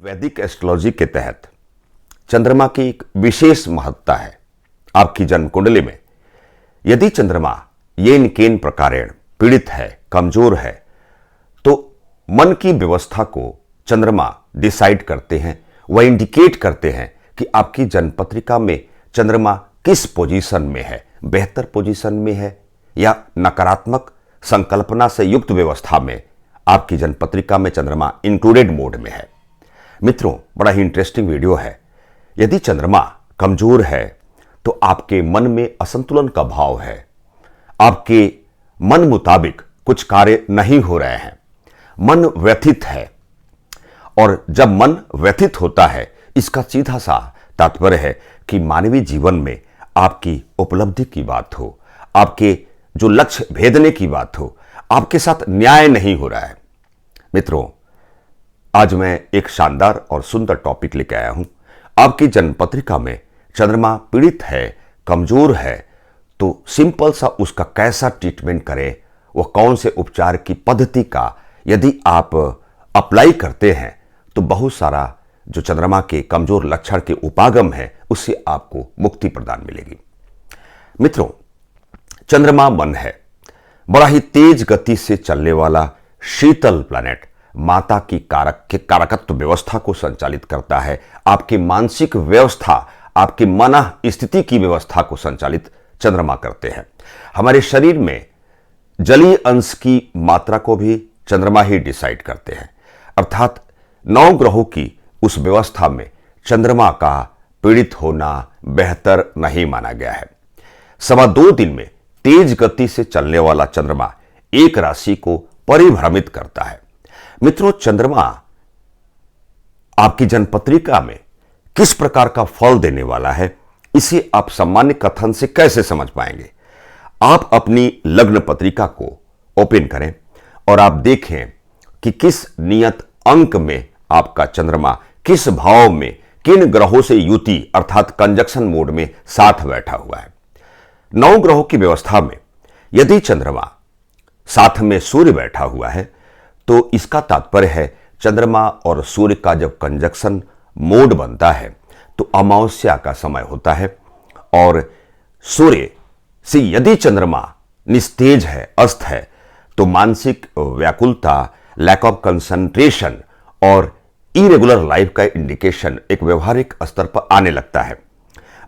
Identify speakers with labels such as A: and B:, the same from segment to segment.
A: वैदिक एस्ट्रोलॉजी के तहत चंद्रमा की एक विशेष महत्ता है। आपकी जन्म कुंडली में यदि चंद्रमा येन केन प्रकारेण पीड़ित है, कमजोर है, तो मन की व्यवस्था को चंद्रमा डिसाइड करते हैं। वह इंडिकेट करते हैं कि आपकी जन्म पत्रिका में चंद्रमा किस पोजीशन में है, बेहतर पोजीशन में है या नकारात्मक संकल्पना से युक्त व्यवस्था में आपकी जन्म पत्रिका में चंद्रमा इंक्लूडेड मोड में है। मित्रों, बड़ा ही इंटरेस्टिंग वीडियो है। यदि चंद्रमा कमजोर है तो आपके मन में असंतुलन का भाव है, आपके मन मुताबिक कुछ कार्य नहीं हो रहे हैं, मन व्यथित है। और जब मन व्यथित होता है, इसका सीधा सा तात्पर्य है कि मानवीय जीवन में आपकी उपलब्धि की बात हो, आपके जो लक्ष्य भेदने की बात हो, आपके साथ न्याय नहीं हो रहा है। मित्रों, आज मैं एक शानदार और सुंदर टॉपिक लेकर आया हूं। आपकी जन्म पत्रिका में चंद्रमा पीड़ित है, कमजोर है, तो सिंपल सा उसका कैसा ट्रीटमेंट करें, वह कौन से उपचार की पद्धति का यदि आप अप्लाई करते हैं तो बहुत सारा जो चंद्रमा के कमजोर लक्षण के उपागम है उससे आपको मुक्ति प्रदान मिलेगी। मित्रों, चंद्रमा मन है, बड़ा ही तेज गति से चलने वाला शीतल प्लैनेट, माता की कारकत्व व्यवस्था को संचालित करता है। आपकी मानसिक व्यवस्था, आपकी मन स्थिति की व्यवस्था को संचालित चंद्रमा करते हैं। हमारे शरीर में जलीय अंश की मात्रा को भी चंद्रमा ही डिसाइड करते हैं। अर्थात 9 ग्रहों की उस व्यवस्था में चंद्रमा का पीड़ित होना बेहतर नहीं माना गया है। 2.25 दिन में तेज गति से चलने वाला चंद्रमा एक राशि को परिभ्रमित करता है। मित्रों, चंद्रमा आपकी जन्मपत्रिका में किस प्रकार का फल देने वाला है, इसे आप सामान्य कथन से कैसे समझ पाएंगे? आप अपनी लग्न पत्रिका को ओपन करें और आप देखें कि किस नियत अंक में आपका चंद्रमा किस भाव में किन ग्रहों से युति अर्थात कंजक्शन मोड में साथ बैठा हुआ है। 9 ग्रहों की व्यवस्था में यदि चंद्रमा साथ में सूर्य बैठा हुआ है तो इसका तात्पर्य है चंद्रमा और सूर्य का जब कंजक्शन मोड बनता है तो अमावस्या का समय होता है। और सूर्य से यदि चंद्रमा निस्तेज है, अस्त है, तो मानसिक व्याकुलता, लैक ऑफ कंसंट्रेशन और इरेगुलर लाइफ का इंडिकेशन एक व्यवहारिक स्तर पर आने लगता है।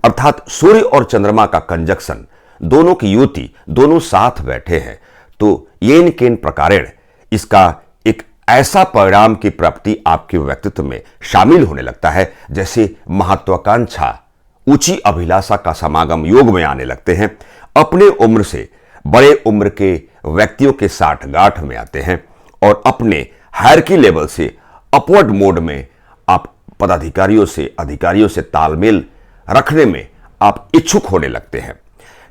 A: अर्थात सूर्य और चंद्रमा का कंजक्शन, दोनों की युति, दोनों साथ बैठे हैं, तो येन केन प्रकारेण इसका एक ऐसा परिणाम की प्राप्ति आपके व्यक्तित्व में शामिल होने लगता है जैसे महत्वाकांक्षा, ऊंची अभिलाषा का समागम योग में आने लगते हैं। अपने उम्र से बड़े उम्र के व्यक्तियों के साठगांठ में आते हैं और अपने हायरार्की लेवल से अपवर्ड मोड में आप पदाधिकारियों से, अधिकारियों से तालमेल रखने में आप इच्छुक होने लगते हैं।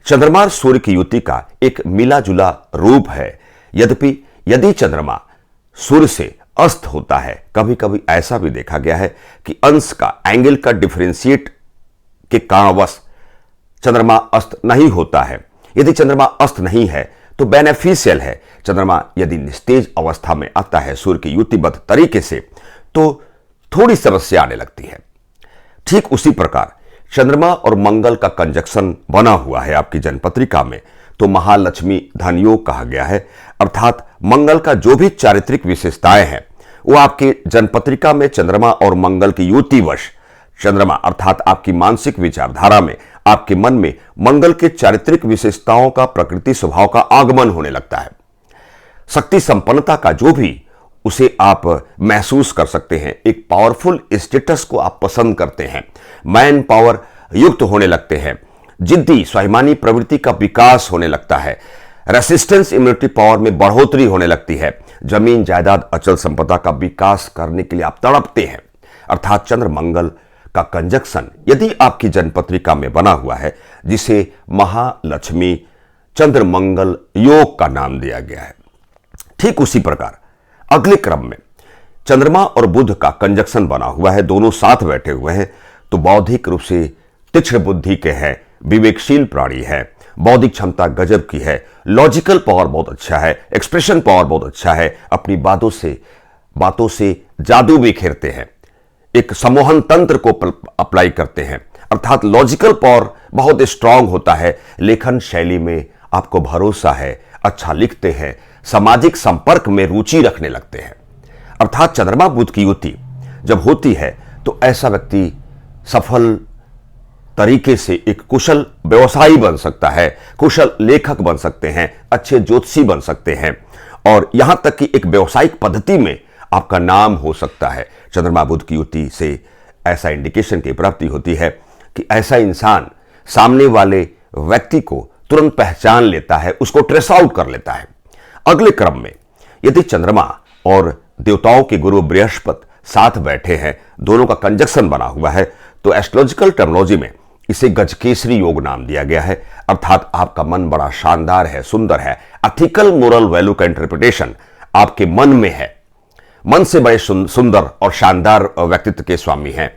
A: चंद्रमा और सूर्य की युति का एक मिला जुला रूप है। यद्यपि यदि चंद्रमा सूर्य से अस्त होता है, कभी कभी ऐसा भी देखा गया है कि अंश का, एंगल का डिफरेंशिएट के कारणवश चंद्रमा अस्त नहीं होता है। यदि चंद्रमा अस्त नहीं है तो बेनिफिशियल है। चंद्रमा यदि निस्तेज अवस्था में आता है सूर्य की युतिबद्ध तरीके से तो थोड़ी समस्या आने लगती है। ठीक उसी प्रकार चंद्रमा और मंगल का कंजक्शन बना हुआ है आपकी जन्मपत्रिका में तो महालक्ष्मी धन योग कहा गया है। अर्थात मंगल का जो भी चारित्रिक विशेषताएं हैं वो आपके जन्मपत्रिका में चंद्रमा और मंगल की युतिवश, चंद्रमा अर्थात आपकी मानसिक विचारधारा में, आपके मन में मंगल के चारित्रिक विशेषताओं का, प्रकृति स्वभाव का आगमन होने लगता है। शक्ति संपन्नता का जो भी उसे आप महसूस कर सकते हैं, एक पावरफुल स्टेटस को आप पसंद करते हैं, मैन पावर युक्त होने लगते हैं, जिद्दी स्वाभिमानी प्रवृत्ति का विकास होने लगता है, रेसिस्टेंस इम्यूनिटी पावर में बढ़ोतरी होने लगती है, जमीन जायदाद अचल संपदा का विकास करने के लिए आप तड़पते हैं। अर्थात चंद्र मंगल का कंजक्शन यदि आपकी जन्मपत्रिका में बना हुआ है, जिसे महालक्ष्मी चंद्र मंगल योग का नाम दिया गया है। ठीक उसी प्रकार अगले क्रम में चंद्रमा और बुध का कंजक्शन बना हुआ है, दोनों साथ बैठे हुए हैं, तो बौद्धिक रूप से तीक्ष्ण बुद्धि के हैं, विवेकशील प्राणी है, बौद्धिक क्षमता गजब की है, लॉजिकल पावर बहुत अच्छा है, एक्सप्रेशन पावर बहुत अच्छा है, अपनी बातों से जादू बिखेरते हैं। एक सम्मोहन तंत्र को अप्लाई करते हैं, अर्थात लॉजिकल पावर बहुत स्ट्रांग होता है। लेखन शैली में आपको भरोसा है, अच्छा लिखते हैं, सामाजिक संपर्क में रुचि रखने लगते हैं। अर्थात चंद्रमा बुध की युति जब होती है तो ऐसा व्यक्ति सफल तरीके से एक कुशल व्यवसायी बन सकता है, कुशल लेखक बन सकते हैं, अच्छे ज्योतिषी बन सकते हैं, और यहां तक कि एक व्यावसायिक पद्धति में आपका नाम हो सकता है। चंद्रमा बुध की युति से ऐसा इंडिकेशन की प्राप्ति होती है कि ऐसा इंसान सामने वाले व्यक्ति को तुरंत पहचान लेता है, उसको ट्रेस आउट कर लेता है। अगले क्रम में यदि चंद्रमा और देवताओं के गुरु बृहस्पति साथ बैठे हैं, दोनों का कंजक्शन बना हुआ है, तो एस्ट्रोलॉजिकल टर्मिनोलॉजी में इसे गजकेसरी योग नाम दिया गया है। अर्थात आपका मन बड़ा शानदार है, सुंदर है, एथिकल मोरल वैल्यू का इंटरप्रिटेशन आपके मन में है, मन से बड़े सुंदर और शानदार व्यक्तित्व के स्वामी हैं।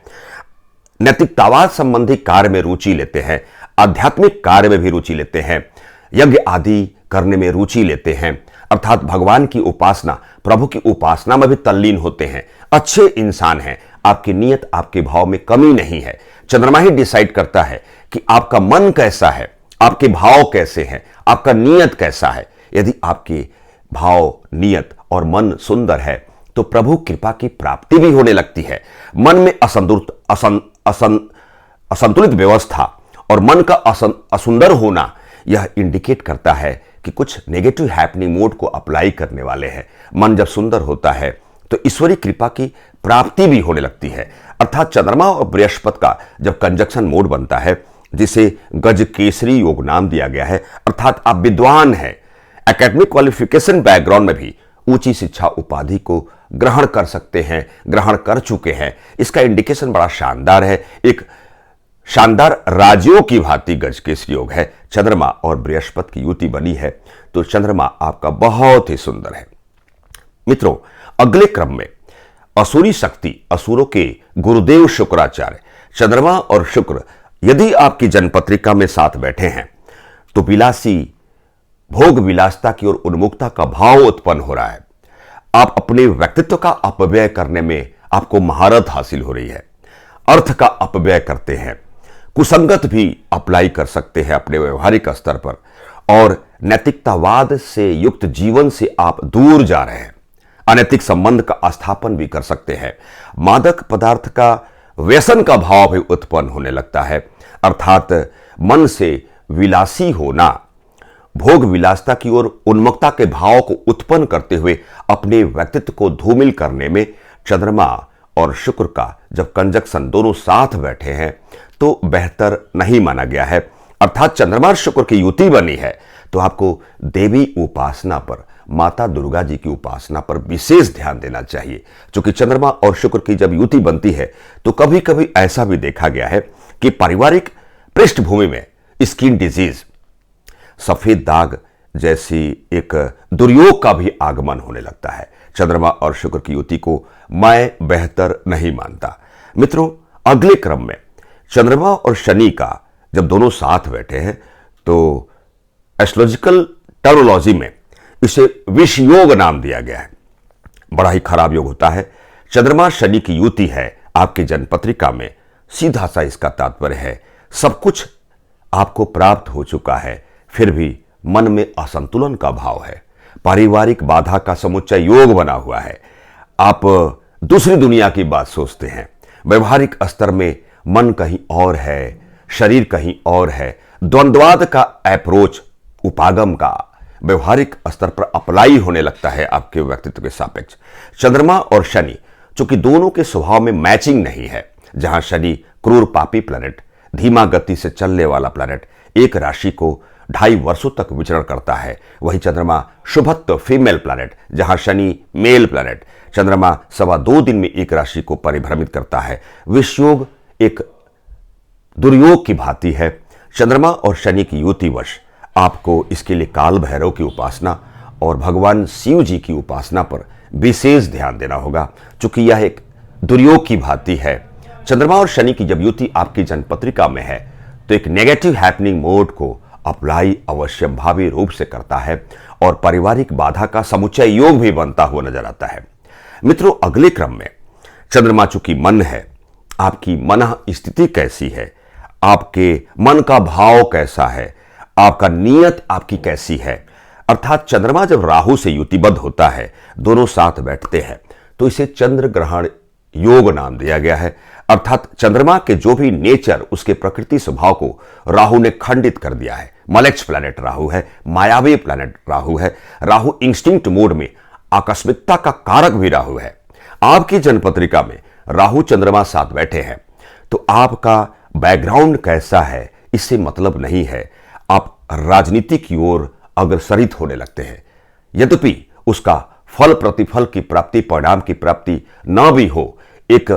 A: नैतिकतावाद संबंधी कार्य में रुचि लेते हैं, आध्यात्मिक कार्य में भी रुचि लेते हैं, यज्ञ आदि करने में रुचि लेते हैं, अर्थात भगवान की उपासना, प्रभु की उपासना में भी तल्लीन होते हैं। अच्छे इंसान हैं, आपकी नीयत, आपके भाव में कमी नहीं है। चंद्रमा ही डिसाइड करता है कि आपका मन कैसा है, आपके भाव कैसे हैं, आपका नीयत कैसा है। यदि आपके भाव, नीयत और मन सुंदर है तो प्रभु कृपा की प्राप्ति भी होने लगती है। मन में असंतुलित व्यवस्था और मन का असुंदर होना यह इंडिकेट करता है कि कुछ नेगेटिव हैपनिंग मोड को अप्लाई करने वाले हैं। मन जब सुंदर होता है तो ईश्वरीय कृपा की प्राप्ति भी होने लगती है। अर्थात चंद्रमा और बृहस्पति का जब कंजक्शन मोड बनता है, जिसे गजकेसरी योग नाम दिया गया है, अर्थात आप विद्वान हैं, एकेडमिक क्वालिफिकेशन बैकग्राउंड में भी ऊंची शिक्षा उपाधि को ग्रहण कर सकते हैं, ग्रहण कर चुके हैं। इसका इंडिकेशन बड़ा शानदार है, एक शानदार राजयोग की भांति गजकेसरी योग है। चंद्रमा और बृहस्पति की युति बनी है तो चंद्रमा आपका बहुत ही सुंदर है। मित्रों, अगले क्रम में असुरी शक्ति, असुरों के गुरुदेव शुक्राचार्य, चंद्रमा और शुक्र यदि आपकी जन्मपत्रिका में साथ बैठे हैं तो विलासी, भोग विलासता की ओर उन्मुखता का भाव उत्पन्न हो रहा है। आप अपने व्यक्तित्व का अपव्यय करने में आपको महारत हासिल हो रही है, अर्थ का अपव्यय करते हैं, कुसंगत भी अप्लाई कर सकते हैं अपने व्यवहारिक स्तर पर, और नैतिकतावाद से युक्त जीवन से आप दूर जा रहे हैं। अनैतिक संबंध का स्थापन भी कर सकते हैं। मादक पदार्थ का व्यसन का भाव भी उत्पन्न होने लगता है, अर्थात मन से विलासी होना, भोग विलासता की ओर उन्मुखता के भाव को उत्पन्न करते हुए अपने व्यक्तित्व को धूमिल करने में चंद्रमा और शुक्र का जब कंजक्शन दोनों साथ बैठे हैं तो बेहतर नहीं माना गया है। अर्थात चंद्रमा और शुक्र की युति बनी है तो आपको देवी उपासना पर, माता दुर्गा जी की उपासना पर विशेष ध्यान देना चाहिए। क्योंकि चंद्रमा और शुक्र की जब युति बनती है तो कभी कभी ऐसा भी देखा गया है कि पारिवारिक पृष्ठभूमि में स्किन डिजीज, सफेद दाग जैसी एक दुर्योग का भी आगमन होने लगता है। चंद्रमा और शुक्र की युति को मैं बेहतर नहीं मानता। मित्रों, अगले क्रम में चंद्रमा और शनि का जब दोनों साथ बैठे हैं तो एस्ट्रोलॉजिकल टर्मिनोलॉजी में इसे विष योग नाम दिया गया है। बड़ा ही खराब योग होता है। चंद्रमा शनि की युति है आपकी जन्मपत्रिका में, सीधा सा इसका तात्पर्य है सब कुछ आपको प्राप्त हो चुका है, फिर भी मन में असंतुलन का भाव है, पारिवारिक बाधा का समुच्चय योग बना हुआ है, आप दूसरी दुनिया की बात सोचते हैं, व्यवहारिक स्तर में मन कहीं और है, शरीर कहीं और है, द्वंद्वाद का अप्रोच, उपागम का व्यवहारिक स्तर पर अप्लाई होने लगता है आपके व्यक्तित्व के सापेक्ष। चंद्रमा और शनि चूंकि दोनों के स्वभाव में मैचिंग नहीं है, जहां शनि क्रूर पापी प्लैनेट, धीमा गति से चलने वाला प्लैनेट, एक राशि को 2.5 वर्षों तक विचरण करता है, वही चंद्रमा शुभत्व फीमेल प्लैनेट, जहां शनि मेल प्लैनेट, चंद्रमा 2.25 दिन में एक राशि को परिभ्रमित करता है। विषयोग एक दुर्योग की भांति है। चंद्रमा और शनि की युतिवश आपको इसके लिए काल भैरव की उपासना और भगवान शिव जी की उपासना पर विशेष ध्यान देना होगा, क्योंकि यह एक दुर्योग की भांति है। चंद्रमा और शनि की जब युति आपकी जन्मपत्रिका में है तो एक नेगेटिव हैपनिंग मोड को अप्लाई अवश्य भावी रूप से करता है और पारिवारिक बाधा का समुच्चय योग भी बनता हुआ नजर आता है। मित्रों, अगले क्रम में चंद्रमा चूंकि मन है, आपकी मन स्थिति कैसी है, आपके मन का भाव कैसा है, आपका नियत आपकी कैसी है। अर्थात चंद्रमा जब राहु से युतिबद्ध होता है, दोनों साथ बैठते हैं, तो इसे चंद्र ग्रहण योग नाम दिया गया है। अर्थात चंद्रमा के जो भी नेचर, उसके प्रकृति स्वभाव को राहु ने खंडित कर दिया है। मलेक्स प्लैनेट राहु है, मायावी प्लैनेट राहु है। राहु इंस्टिंक्ट मोड में आकस्मिकता का कारक भी राहु है। आपकी जन्मपत्रिका में राहु चंद्रमा साथ बैठे हैं, तो आपका बैकग्राउंड कैसा है इससे मतलब नहीं है। आप राजनीति की ओर अग्रसरित होने लगते हैं, यद्यपि उसका फल प्रतिफल की प्राप्ति, परिणाम की प्राप्ति न भी हो, एक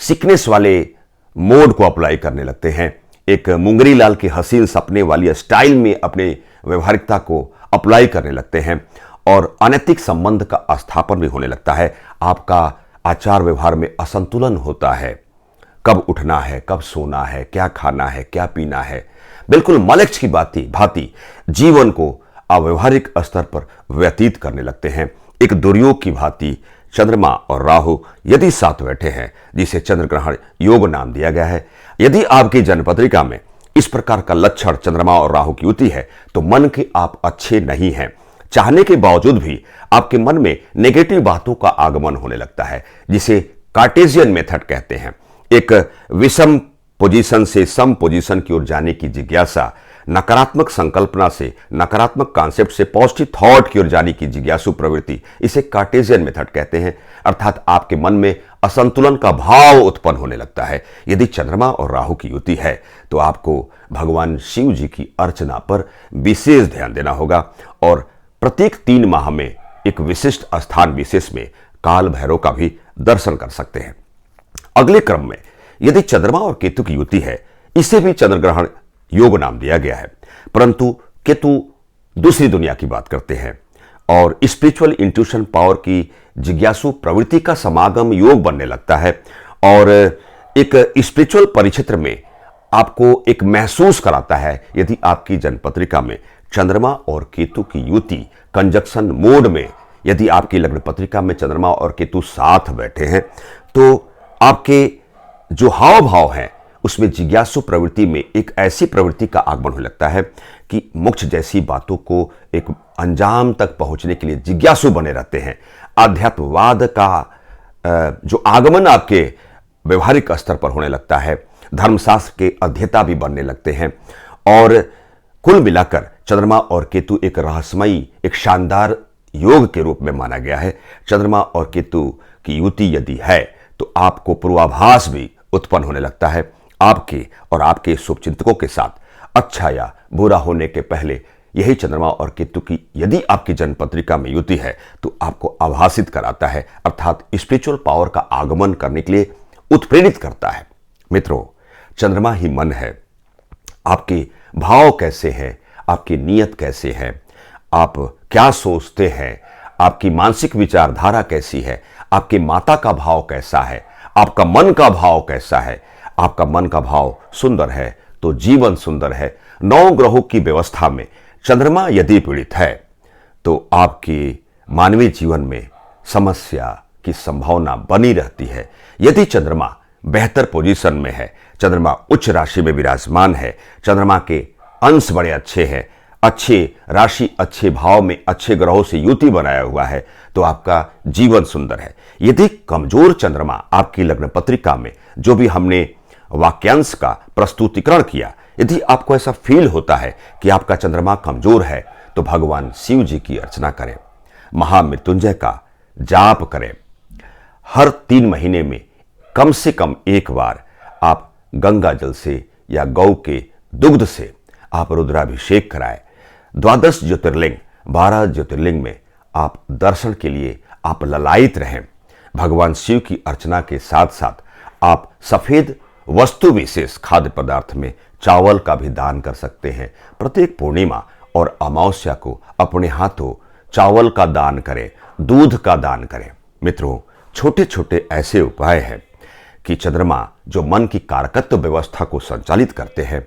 A: सिकनेस वाले मोड को अप्लाई करने लगते हैं। एक मुंगरी लाल के हसीन सपने वाली स्टाइल में अपने व्यवहारिकता को अप्लाई करने लगते हैं और अनैतिक संबंध का स्थापन भी होने लगता है। आपका आचार व्यवहार में असंतुलन होता है। कब उठना है, कब सोना है, क्या खाना है, क्या पीना है, बिल्कुल मलेक्स की भांति जीवन को अव्यवहारिक स्तर पर व्यतीत करने लगते हैं। एक दुर्योग की भांति चंद्रमा और राहु यदि साथ बैठे हैं, जिसे चंद्र ग्रहण योग नाम दिया गया है, यदि आपकी जन्मपत्रिका में इस प्रकार का लक्षण चंद्रमा और राहु की युति है, तो मन के आप अच्छे नहीं हैं। चाहने के बावजूद भी आपके मन में नेगेटिव बातों का आगमन होने लगता है, जिसे कार्टेशियन मेथड कहते हैं। एक विषम पोजीशन से सम पोजीशन की ओर जाने की जिज्ञासा, नकारात्मक संकल्पना से, नकारात्मक कॉन्सेप्ट से पॉजिटिव थॉट की ओर जाने की जिज्ञासु प्रवृत्ति, इसे कार्टेशियन मेथड कहते हैं। अर्थात आपके मन में असंतुलन का भाव उत्पन्न होने लगता है। यदि चंद्रमा और राहु की युति है, तो आपको भगवान शिव जी की अर्चना पर विशेष ध्यान देना होगा और प्रत्येक 3 माह में एक विशिष्ट स्थान विशेष में काल भैरव का भी दर्शन कर सकते हैं। अगले क्रम में यदि चंद्रमा और केतु की युति है, इसे भी चंद्र ग्रहण योग नाम दिया गया है, परंतु केतु दूसरी दुनिया की बात करते हैं और स्पिरिचुअल इंट्यूशन पावर की जिज्ञासु प्रवृत्ति का समागम योग बनने लगता है और एक स्पिरिचुअल परिक्षेत्र में आपको एक महसूस कराता है। यदि आपकी जन्मपत्रिका में चंद्रमा और केतु की युति कंजक्शन मोड में, यदि आपकी लग्न पत्रिका में चंद्रमा और केतु साथ बैठे हैं, तो आपके जो हाव भाव हैं उसमें जिज्ञासु प्रवृत्ति में एक ऐसी प्रवृत्ति का आगमन होने लगता है कि मोक्ष जैसी बातों को एक अंजाम तक पहुंचने के लिए जिज्ञासु बने रहते हैं। आध्यात्मवाद का जो आगमन आपके व्यवहारिक स्तर पर होने लगता है, धर्मशास्त्र के अध्येता भी बनने लगते हैं और कुल मिलाकर चंद्रमा और केतु एक रहस्यमयी, एक शानदार योग के रूप में माना गया है। चंद्रमा और केतु की युति यदि है, तो आपको पूर्वाभास भी उत्पन्न होने लगता है। आपके और आपके शुभचिंतकों के साथ अच्छा या बुरा होने के पहले यही चंद्रमा और केतु की यदि आपकी जन्मपत्रिका में युति है, तो आपको आभासित कराता है, अर्थात स्पिरिचुअल पावर का आगमन करने के लिए उत्प्रेरित करता है। मित्रों, चंद्रमा ही मन है। आपके भाव कैसे हैं, आपकी नीयत कैसे है, आप क्या सोचते हैं, आपकी मानसिक विचारधारा कैसी है, आपके माता का भाव कैसा है, आपका मन का भाव कैसा है। आपका मन का भाव सुंदर है तो जीवन सुंदर है। 9 ग्रहों की व्यवस्था में चंद्रमा यदि पीड़ित है, तो आपकी मानवीय जीवन में समस्या की संभावना बनी रहती है। यदि चंद्रमा बेहतर पोजीशन में है, चंद्रमा उच्च राशि में विराजमान है, चंद्रमा के अंश बड़े अच्छे हैं, अच्छे राशि, अच्छे भाव में अच्छे ग्रहों से युति बनाया हुआ है, तो आपका जीवन सुंदर है। यदि कमजोर चंद्रमा आपकी लग्न पत्रिका में, जो भी हमने वाक्यांश का प्रस्तुतिकरण किया, यदि आपको ऐसा फील होता है कि आपका चंद्रमा कमजोर है, तो भगवान शिव जी की अर्चना करें, महामृत्युंजय का जाप करें। हर 3 महीने में कम से कम एक बार आप गंगा जल से या गौ के दुग्ध से आप रुद्राभिषेक कराएं। 12 ज्योतिर्लिंग, 12 ज्योतिर्लिंग में आप दर्शन के लिए आप ललायित रहें। भगवान शिव की अर्चना के साथ साथ आप सफेद वस्तु विशेष खाद्य पदार्थ में चावल का भी दान कर सकते हैं। प्रत्येक पूर्णिमा और अमावस्या को अपने हाथों चावल का दान करें, दूध का दान करें। मित्रों, छोटे छोटे ऐसे उपाय हैं कि चंद्रमा जो मन की कारकत्व व्यवस्था को संचालित करते हैं,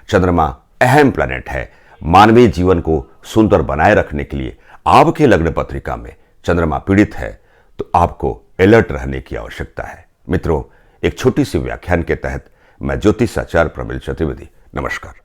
A: चंद्रमा अहम प्लैनेट है। मानवीय जीवन को सुंदर बनाए रखने के लिए आपके लग्न पत्रिका में चंद्रमा पीड़ित है, तो आपको अलर्ट रहने की आवश्यकता है। मित्रों, एक छोटी सी व्याख्यान के तहत मैं ज्योतिषाचार्य प्रमिल चतुर्वेदी, नमस्कार।